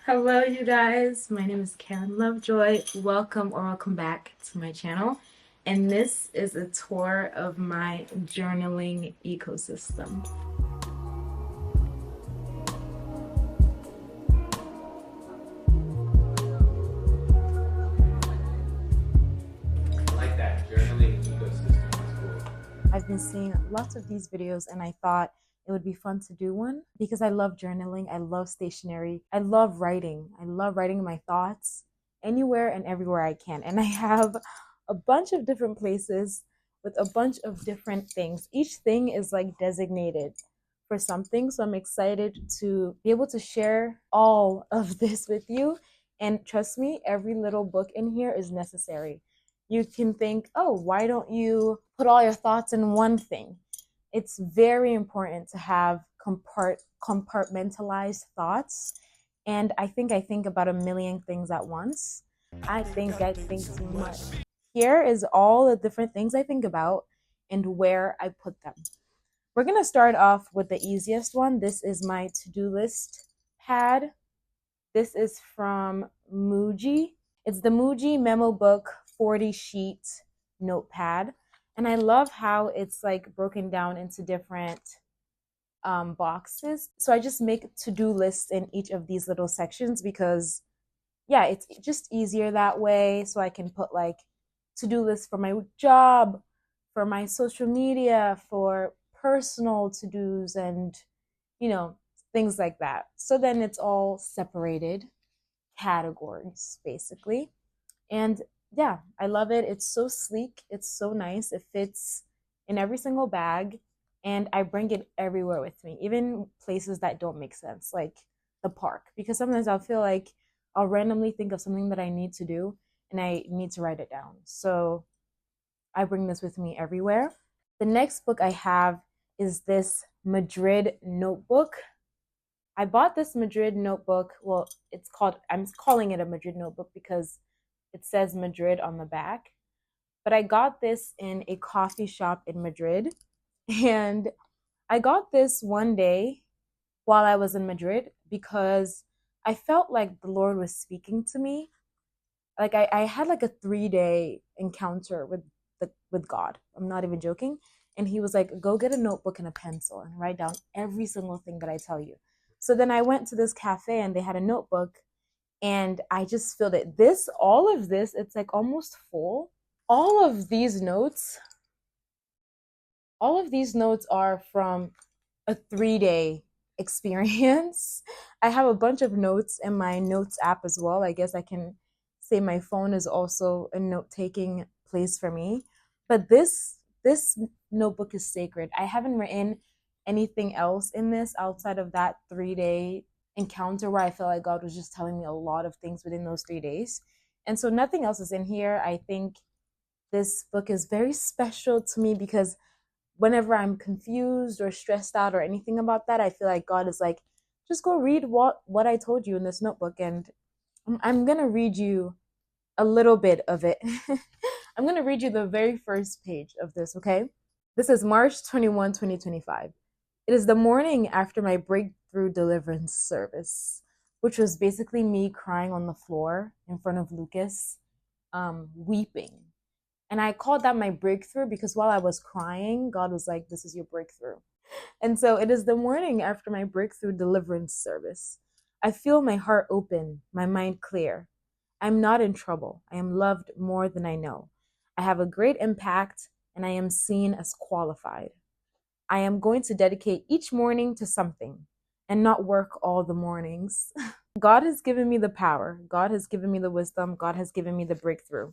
Hello, you guys. My name is Karen Lovejoy. Welcome or welcome back to my channel. And this is a tour of my journaling ecosystem. I like that journaling ecosystem. That's cool. I've been seeing lots of these videos and I thought it would be fun to do one because I love journaling. I love stationery. I love writing. I love writing my thoughts anywhere and everywhere I can. And I have a bunch of different places with a bunch of different things. Each thing is like designated for something. So I'm excited to be able to share all of this with you. And trust me, every little book in here is necessary. You can think, oh, why don't you put all your thoughts in one thing? It's very important to have compartmentalized thoughts. And I think about a million things at once. I think too much. Here is all the different things I think about and where I put them. We're going to start off with the easiest one. This is my to-do list pad. This is from Muji. It's the Muji Memo Book 40 sheet notepad. And I love how it's like broken down into different boxes. So I just make to-do lists in each of these little sections because, yeah, it's just easier that way. So I can put like to-do lists for my job, for my social media, for personal to-dos, and, you know, things like that. So then it's all separated categories, basically. And yeah, I love it. It's so sleek. It's so nice. It fits in every single bag. And I bring it everywhere with me, even places that don't make sense, like the park. Because sometimes I'll feel like I'll randomly think of something that I need to do and I need to write it down. So I bring this with me everywhere. The next book I have is this Madrid notebook. I bought this Madrid notebook. Well, I'm calling it a Madrid notebook because it says Madrid on the back. But I got this in a coffee shop in Madrid. And I got this one day while I was in Madrid because I felt like the Lord was speaking to me. Like I had like a 3 day encounter with God. I'm not even joking. And he was like, go get a notebook and a pencil and write down every single thing that I tell you. So then I went to this cafe and they had a notebook and I just filled it. All of this, it's like almost full. All of these notes, all of these notes are from a 3 day experience. I have a bunch of notes in my notes app as well. I guess I can say my phone is also a note taking place for me. But this notebook is sacred. I haven't written anything else in this outside of that 3 day encounter where I felt like God was just telling me a lot of things within those 3 days. And so nothing else is in here. I think this book is very special to me because whenever I'm confused or stressed out or anything about that, I feel like God is like, just go read what I told you in this notebook. And I'm going to read you a little bit of it. I'm going to read you the very first page of this, okay? This is March 21, 2025. It is the morning after my breakthrough deliverance service, which was basically me crying on the floor in front of Lucas, weeping. And I called that my breakthrough because while I was crying, God was like, this is your breakthrough. And so it is the morning after my breakthrough deliverance service. I feel my heart open, my mind clear. I'm not in trouble. I am loved more than I know. I have a great impact and I am seen as qualified. I am going to dedicate each morning to something and not work all the mornings. God has given me the power. God has given me the wisdom. God has given me the breakthrough.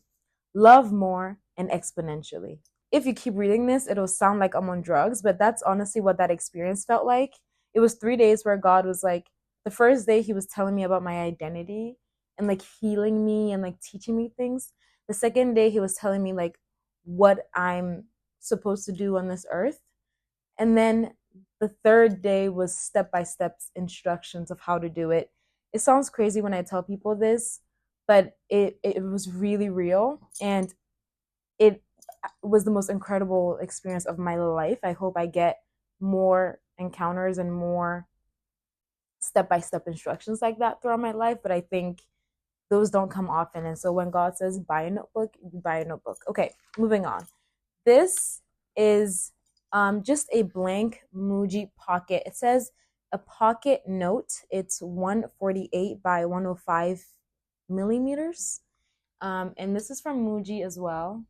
Love more and exponentially. If you keep reading this, it'll sound like I'm on drugs, but that's honestly what that experience felt like. It was 3 days where God was like, the first day, he was telling me about my identity and like healing me and like teaching me things. The second day, he was telling me like what I'm supposed to do on this earth. And then the third day was step by step instructions of how to do it. It sounds crazy when I tell people this, but it was really real. And it was the most incredible experience of my life. I hope I get more encounters and more step-by-step instructions like that throughout my life, but I think those don't come often. And so when God says buy a notebook, you buy a notebook. Okay, moving on. This is just a blank Muji pocket. It says a pocket note. It's 148 by 105 millimeters. And this is from Muji as well.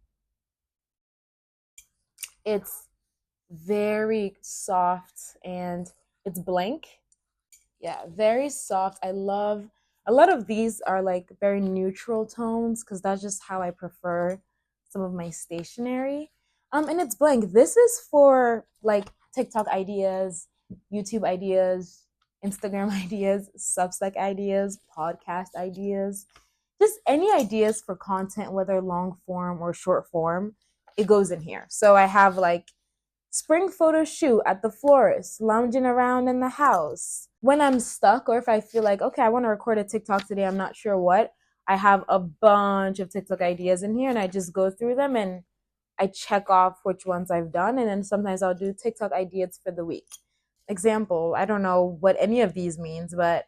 It's very soft and it's blank. Yeah, very soft. I love a lot of these are like very neutral tones because that's just how I prefer some of my stationery. And it's blank. This is for like TikTok ideas, YouTube ideas, Instagram ideas, Substack ideas, podcast ideas, just any ideas for content, whether long form or short form, it goes in here. So I have like spring photo shoot at the florist, lounging around in the house. When I'm stuck or if I feel like, okay, I want to record a TikTok today, I'm not sure what, I have a bunch of TikTok ideas in here and I just go through them and I check off which ones I've done. And then sometimes I'll do TikTok ideas for the week. Example, I don't know what any of these means, but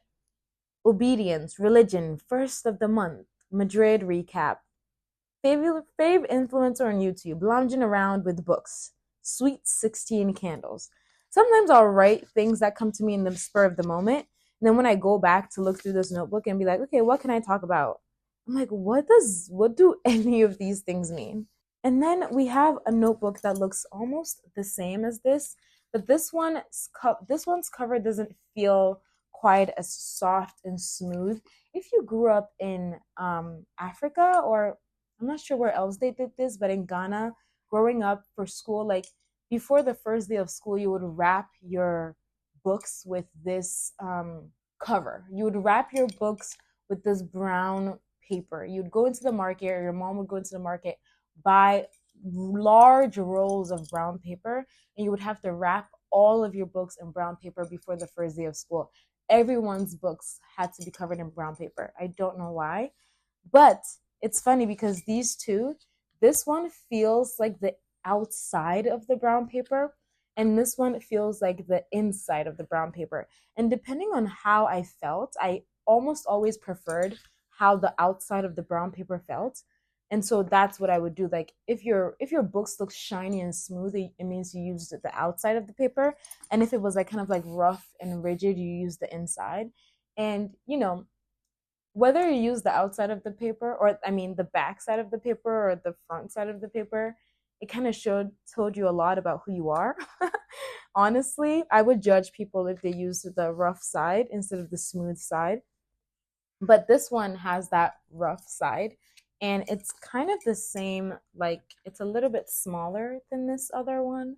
obedience, religion, first of the month, Madrid recap, fave influencer on YouTube, lounging around with books, sweet 16 candles. Sometimes I'll write things that come to me in the spur of the moment. And then when I go back to look through this notebook and be like, okay, what can I talk about? I'm like, what do any of these things mean? And then we have a notebook that looks almost the same as this, but this one's cover doesn't feel quite as soft and smooth. If you grew up in Africa, or I'm not sure where else they did this, but in Ghana, growing up for school, like before the first day of school, you would wrap your books with this cover. You would wrap your books with this brown paper. You'd go into the market, or your mom would go into the market, buy large rolls of brown paper, and you would have to wrap all of your books in brown paper before the first day of school. Everyone's books had to be covered in brown paper. I don't know why, but it's funny because these two, this one feels like the outside of the brown paper, and this one feels like the inside of the brown paper. And depending on how I felt, I almost always preferred how the outside of the brown paper felt. And so that's what I would do. Like if your books look shiny and smooth, it means you used the outside of the paper. And if it was like kind of like rough and rigid, you use the inside. And whether you use the outside of the paper, or I mean the back side of the paper or the front side of the paper, it kind of told you a lot about who you are. Honestly, I would judge people if they used the rough side instead of the smooth side. But this one has that rough side, and it's kind of the same, like it's a little bit smaller than this other one.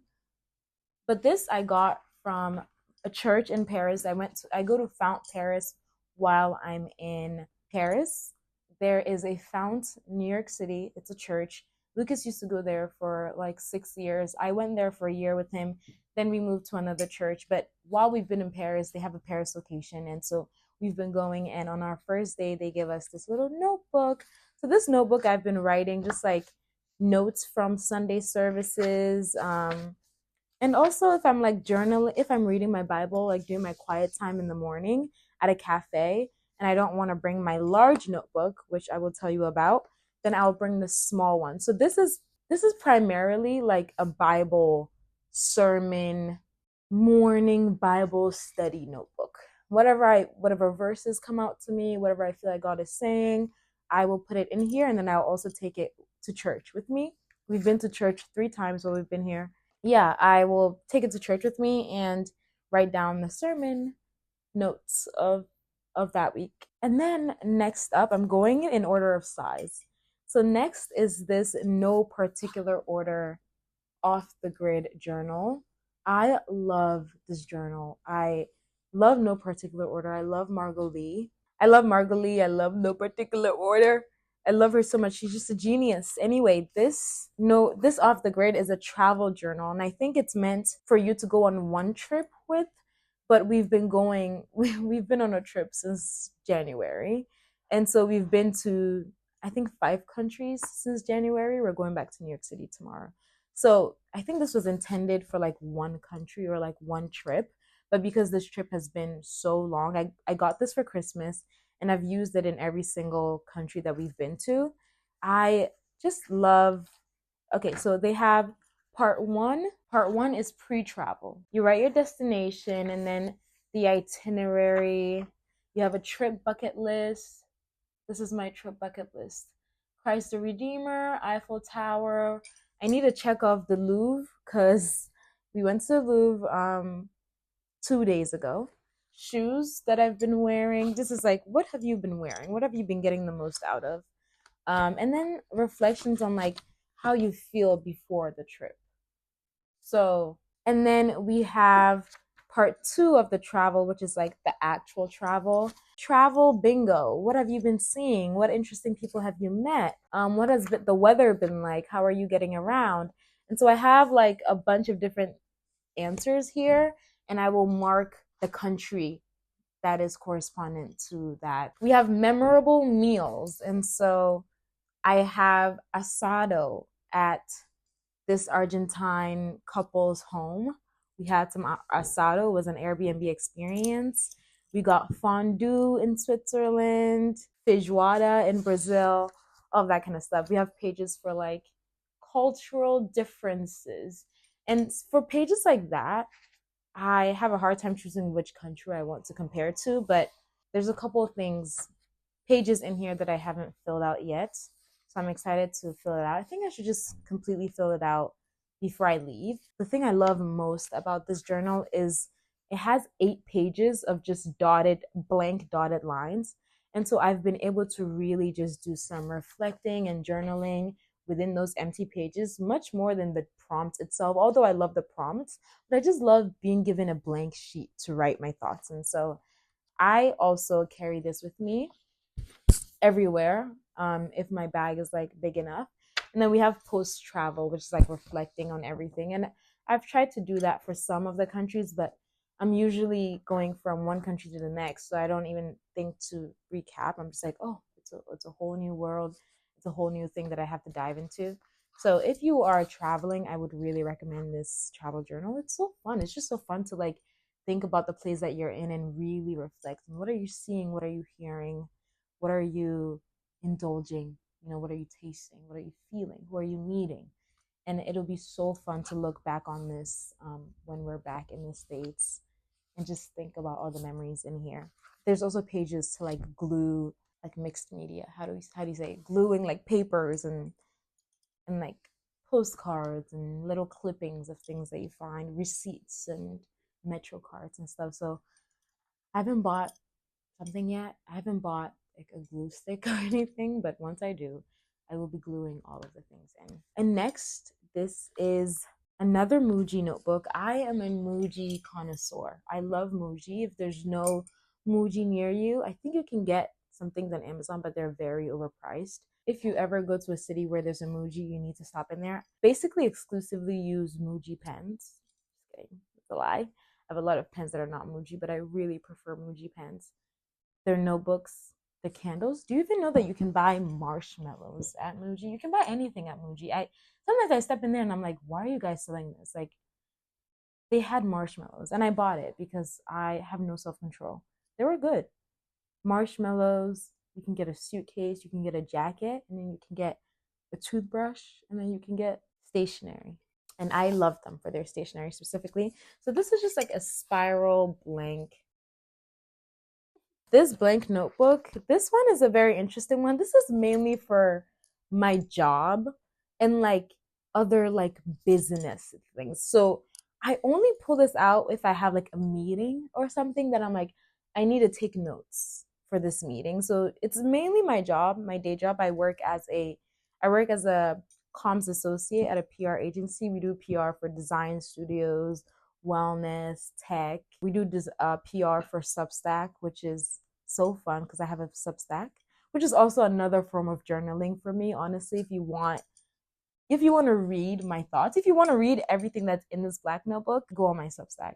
But this I got from a church in Paris. I go to Fount Paris while I'm in Paris. There is a Fount, New York City. It's a church. Lucas used to go there for like 6 years. I went there for a year with him. Then we moved to another church. But while we've been in Paris, they have a Paris location. And so we've been going. And on our first day, they give us this little notebook. So this notebook I've been writing just like notes from Sunday services, and also if I'm like journaling, if I'm reading my Bible, like during my quiet time in the morning at a cafe, and I don't want to bring my large notebook, which I will tell you about, then I'll bring the small one. So this is primarily like a Bible sermon, morning Bible study notebook. Whatever verses come out to me, whatever I feel like God is saying, I will put it in here, and then I'll also take it to church with me. We've been to church 3 times while we've been here. Yeah, I will take it to church with me and write down the sermon notes of that week. And then next up, I'm going in order of size. So next is this no particular order off the grid journal. I love this journal. I love no particular order. I love Margot Lee. I love Margot Lee. I love no particular order. I love her so much. She's just a genius. Anyway, this off the grid is a travel journal, and I think it's meant for you to go on one trip with. But we've been going. We've been on a trip since January, and so we've been to I think 5 countries since January. We're going back to New York City tomorrow. So I think this was intended for like one country or like one trip. But because this trip has been so long, I got this for Christmas and I've used it in every single country that we've been to. I just love, okay, so they have part one. Part one is pre travel. You write your destination and then the itinerary. You have a trip bucket list. This is my trip bucket list: Christ the Redeemer, Eiffel Tower. I need to check off the Louvre because we went to the Louvre 2 days ago. Shoes that I've been wearing. This is like, what have you been wearing? What have you been getting the most out of? And then reflections on like how you feel before the trip. So, and then we have part two of the travel, which is like the actual travel. Travel bingo. What have you been seeing? What interesting people have you met? What has the weather been like? How are you getting around? And so I have like a bunch of different answers here, and I will mark the country that is correspondent to that. We have memorable meals, and so I have asado at this Argentine couple's home. We had some asado. It was an Airbnb experience. We got fondue in Switzerland, feijoada in Brazil, all that kind of stuff. We have pages for like cultural differences. And for pages like that, I have a hard time choosing which country I want to compare to, but there's a couple of things, pages in here that I haven't filled out yet. So I'm excited to fill it out. I think I should just completely fill it out before I leave. The thing I love most about this journal is it has 8 pages of just blank dotted lines. And so I've been able to really just do some reflecting and journaling within those empty pages, much more than the prompt itself. Although I love the prompts, but I just love being given a blank sheet to write my thoughts. And so I also carry this with me everywhere, if my bag is like big enough. And then we have post travel, which is like reflecting on everything. And I've tried to do that for some of the countries, but I'm usually going from one country to the next. So I don't even think to recap. I'm just like, oh, it's a whole new world. It's a whole new thing that I have to dive into. So if you are traveling, I would really recommend this travel journal. It's so fun. It's just so fun to like think about the place that you're in and really reflect. And what are you seeing? What are you hearing? What are you indulging? What are you tasting? What are you feeling? Who are you meeting? And it'll be so fun to look back on this when we're back in the States and just think about all the memories in here. There's also pages to like glue, like mixed media. How do you say it? Gluing like papers and like postcards and little clippings of things that you find, receipts and metro cards and stuff. So I haven't bought something yet. I haven't bought like a glue stick or anything, but once I do, I will be gluing all of the things in. And next, this is another Muji notebook. I am a Muji connoisseur. I love Muji. If there's no Muji near you, I think you can get some things on Amazon, but they're very overpriced. If you ever go to a city where there's a Muji, you need to stop in there. Basically, exclusively use Muji pens. Just kidding. It's a lie. I have a lot of pens that are not Muji, but I really prefer Muji pens. Their notebooks, the candles. Do you even know that you can buy marshmallows at Muji? You can buy anything at Muji. Sometimes I step in there and I'm like, why are you guys selling this? Like, they had marshmallows and I bought it because I have no self-control. They were good. Marshmallows, you can get a suitcase, you can get a jacket, and then you can get a toothbrush, and then you can get stationery. And I love them for their stationery specifically. So this is just like a spiral blank. This blank notebook, this one is a very interesting one. This is mainly for my job and like other like business things. So I only pull this out if I have like a meeting or something that I'm like, I need to take notes for this meeting. So it's mainly my job, my day job. I work as a comms associate at a PR agency. We do PR for design studios, wellness, tech. We do this PR for Substack, which is so fun because I have a Substack, which is also another form of journaling for me. Honestly, if you want to read my thoughts, if you want to read everything that's in this black notebook, go on my Substack.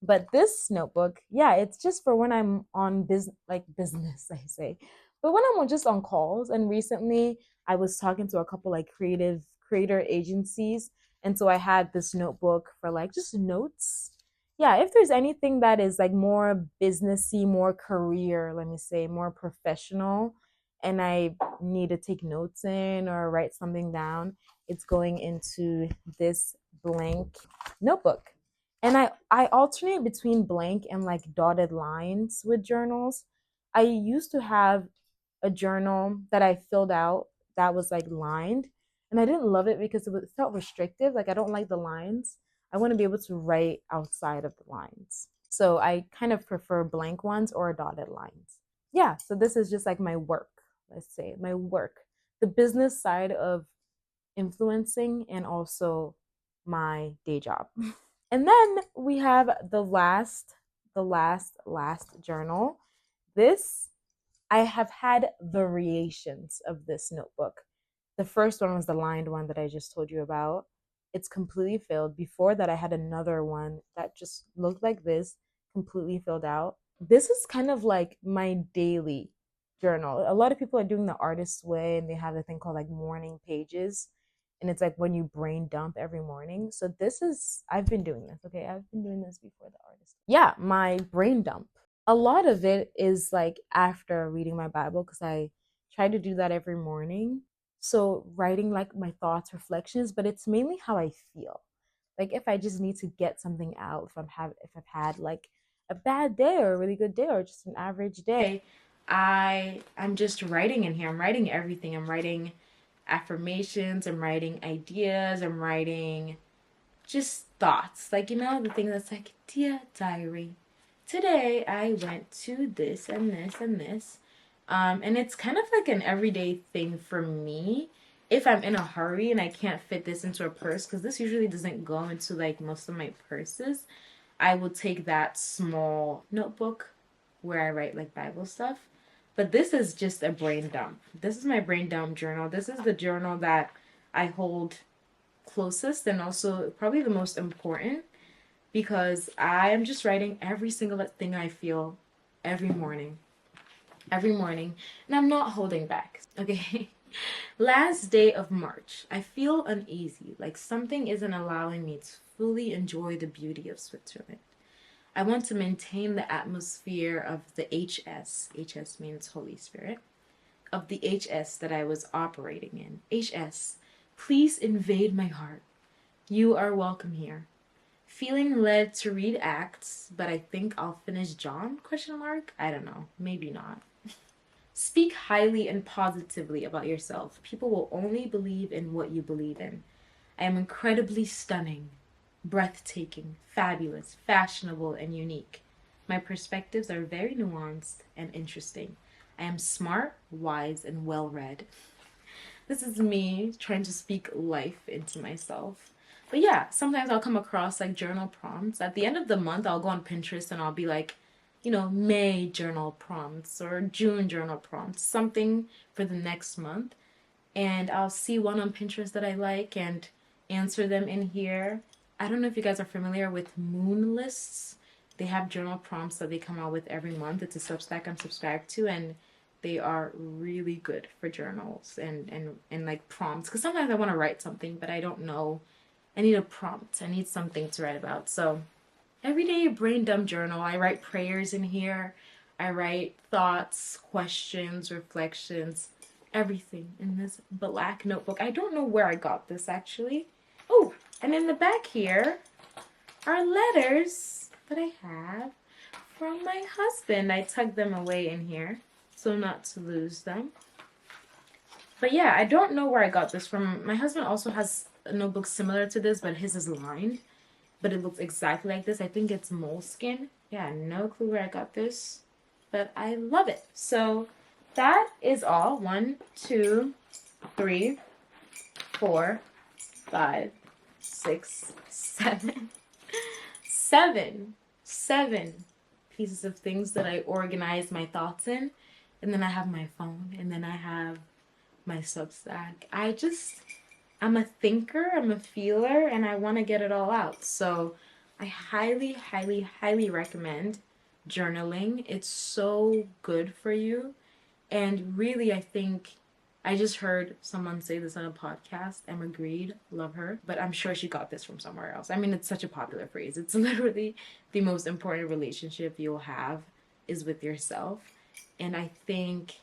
But this notebook, yeah, it's just for when I'm on business, I say. But when I'm just on calls, and recently I was talking to a couple like creator agencies, and so I had this notebook for like just notes. yeah, if there's anything that is like more businessy, more career, let me say, more professional, and I need to take notes in or write something down, it's going into this blank notebook. And I alternate between blank and like dotted lines with journals. I used to have a journal that I filled out that was like lined, and I didn't love it because it felt restrictive. Like I don't like the lines. I want to be able to write outside of the lines. So I kind of prefer blank ones or dotted lines. Yeah, so this is just like my work, let's say, my work, the business side of influencing and also my day job. And then we have the last journal. This, I have had variations of this notebook. The first one was the lined one that I just told you about. It's completely filled. Before that, I had another one that just looked like this, completely filled out. This is kind of like my daily journal. A lot of people are doing the artist's way and they have a thing called like morning pages. And it's like when you brain dump every morning. So this is, I've been doing this, okay? I've been doing this before the artist. Yeah, my brain dump. A lot of it is like after reading my Bible because I try to do that every morning. So writing like my thoughts, reflections, but it's mainly how I feel. Like if I just need to get something out, if I've had like a bad day or a really good day or just an average day, I'm just writing in here. I'm writing everything. I'm writing affirmations, I'm writing ideas, I'm writing just thoughts. Like, the thing that's like, dear diary, today I went to this and this and this. And it's kind of like an everyday thing for me. If I'm in a hurry and I can't fit this into a purse, because this usually doesn't go into like most of my purses, I will take that small notebook where I write like Bible stuff. But this is just a brain dump. This is my brain dump journal. This is the journal that I hold closest and also probably the most important because I am just writing every single thing I feel every morning. Every morning. And I'm not holding back. Okay. Last day of March. I feel uneasy, like something isn't allowing me to fully enjoy the beauty of Switzerland. I want to maintain the atmosphere of the HS. HS means Holy Spirit. Of the HS that I was operating in. HS, please invade my heart. You are welcome here. Feeling led to read Acts, but I think I'll finish John? Question mark? I don't know. Maybe not. Speak highly and positively about yourself. People will only believe in what you believe in. I am incredibly stunning, breathtaking, fabulous, fashionable, and unique. My perspectives are very nuanced and interesting. I am smart, wise, and well read. This is me trying to speak life into myself. But yeah, sometimes I'll come across like journal prompts. At the end of the month, I'll go on Pinterest and I'll be like, May journal prompts or June journal prompts, something for the next month. And I'll see one on Pinterest that I like and answer them in here. I don't know if you guys are familiar with moon lists. They have journal prompts that they come out with every month. It's a Substack I'm subscribed to, and they are really good for journals and like prompts. Because sometimes I want to write something, but I don't know. I need a prompt. I need something to write about. So everyday brain dump journal. I write prayers in here. I write thoughts, questions, reflections, everything in this black notebook. I don't know where I got this actually. Oh, and in the back here are letters that I have from my husband. I tucked them away in here so not to lose them. But yeah, I don't know where I got this from. My husband also has a notebook similar to this, but his is lined. But it looks exactly like this. I think it's moleskin. Yeah, no clue where I got this, but I love it. So that is all. 1, 2, 3, 4, 5, 6, 7, 7 pieces of things that I organize my thoughts in. And then I have my phone, and then I have my Substack. I'm a thinker, I'm a feeler, and I want to get it all out. So I highly, highly, highly recommend journaling. It's so good for you. And really, I think I just heard someone say this on a podcast. Emma Grede, love her, but I'm sure she got this from somewhere else. I mean, it's such a popular phrase. It's literally the most important relationship you'll have is with yourself. And I think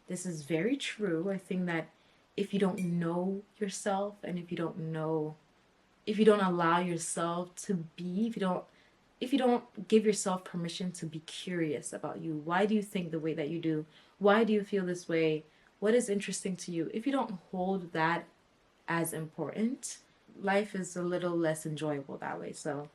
this is very true. I think that if you don't know yourself and if you don't allow yourself to be, if you don't give yourself permission to be curious about you, why do you think the way that you do? Why do you feel this way? What is interesting to you? If you don't hold that as important, life is a little less enjoyable that way. So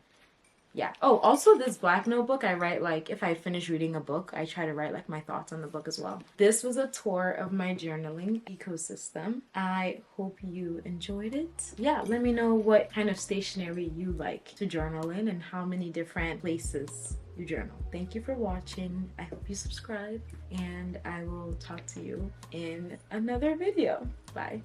yeah. Oh, also this black notebook, I write like if I finish reading a book, I try to write like my thoughts on the book as well. This was a tour of my journaling ecosystem. I hope you enjoyed it. Yeah, let me know what kind of stationery you like to journal in and how many different places you journal. Thank you for watching. I hope you subscribe and I will talk to you in another video. Bye.